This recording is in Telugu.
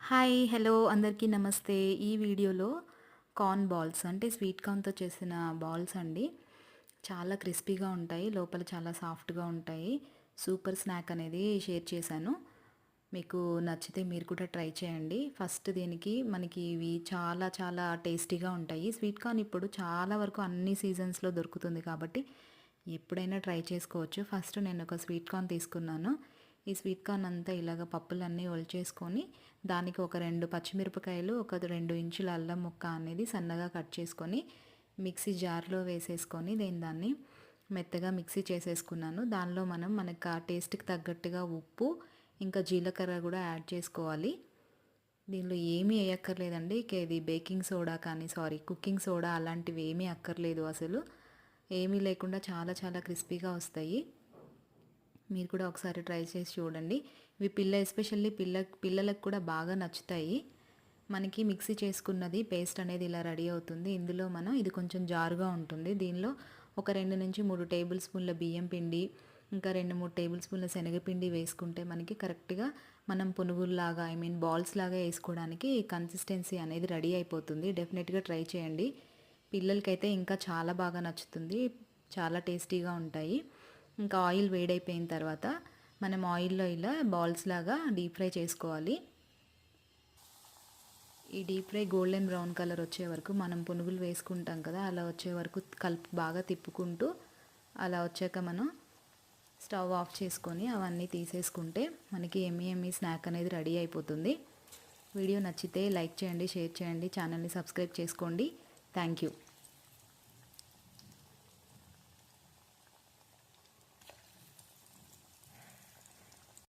హాయ్ హలో అందరికీ నమస్తే. ఈ వీడియోలో కార్న్ బాల్స్ అంటే స్వీట్ కార్న్‌తో చేసిన బాల్స్ అండి. చాలా క్రిస్పీగా ఉంటాయి. లోపల చాలా సాఫ్ట్‌గా ఉంటాయి. సూపర్ స్నాక్ అనేది షేర్ చేశాను. మీకు నచ్చితే మీరు కూడా ట్రై చేయండి. ఫస్ట్ దీనికి మనకి ఇవి చాలా చాలా టేస్టీగా ఉంటాయి. స్వీట్ కార్న్ ఇప్పుడు చాలా వరకు అన్ని సీజన్స్‌లో దొరుకుతుంది కాబట్టి ఎప్పుడైనా ట్రై చేసుకోవచ్చు. ఫస్ట్ నేను ఒక స్వీట్ కార్న్ తీసుకున్నాను. ఈ స్వీట్ కార్న్ అంతా ఇలాగ పప్పులన్నీ ఒలిచేసుకొని దానికి ఒక 2 పచ్చిమిరపకాయలు, ఒక 2 ఇంచుల అల్లం ముక్క అనేది సన్నగా కట్ చేసుకొని మిక్సీ జార్‌లో వేసేసుకొని దాన్ని మెత్తగా మిక్సీ చేసేసుకున్నాను. దానిలో మనకు ఆ టేస్ట్‌కి తగ్గట్టుగా ఉప్పు, ఇంకా జీలకర్ర కూడా యాడ్ చేసుకోవాలి. దీనిలో ఏమీ వేయక్కర్లేదండి. ఇది బేకింగ్ సోడా కానీ కుకింగ్ సోడా అలాంటివి ఏమీ అక్కర్లేదు అసలు. ఏమీ లేకుండా చాలా చాలా క్రిస్పీగా వస్తాయి. మీరు కూడా ఒకసారి ట్రై చేసి చూడండి. ఇవి ఎస్పెషల్లీ పిల్లలకు కూడా బాగా నచ్చుతాయి. మనకి మిక్సీ చేసుకున్నది పేస్ట్ అనేది ఇలా రెడీ అవుతుంది. ఇందులో ఇది కొంచెం జారుగా ఉంటుంది. దీనిలో ఒక 2-3 టేబుల్ స్పూన్ల బియ్యం పిండి, ఇంకా 2-3 టేబుల్ స్పూన్ల శనగపిండి వేసుకుంటే మనకి కరెక్ట్గా మనం పునుగుల్లాగా బాల్స్ లాగా వేసుకోవడానికి కన్సిస్టెన్సీ అనేది రెడీ అయిపోతుంది. డెఫినెట్గా ట్రై చేయండి. పిల్లలకైతే ఇంకా చాలా బాగా నచ్చుతుంది. చాలా టేస్టీగా ఉంటాయి. ఇంకా ఆయిల్ వేడైపోయిన తర్వాత మనం ఆయిల్లో ఇలా బాల్స్ లాగా డీప్ ఫ్రై చేసుకోవాలి. ఈ deep fry golden brown colour వచ్చే వరకు మనం పునుగులు వేసుకుంటాం కదా, అలా వచ్చే వరకు బాగా తిప్పుకుంటూ అలా వచ్చాక మనం స్టవ్ ఆఫ్ చేసుకొని అవన్నీ తీసేసుకుంటే మనకి ఎమ్మీ స్నాక్ అనేది రెడీ అయిపోతుంది. వీడియో నచ్చితే లైక్ చేయండి, షేర్ చేయండి, ఛానల్ని సబ్స్క్రైబ్ చేసుకోండి. Thank you.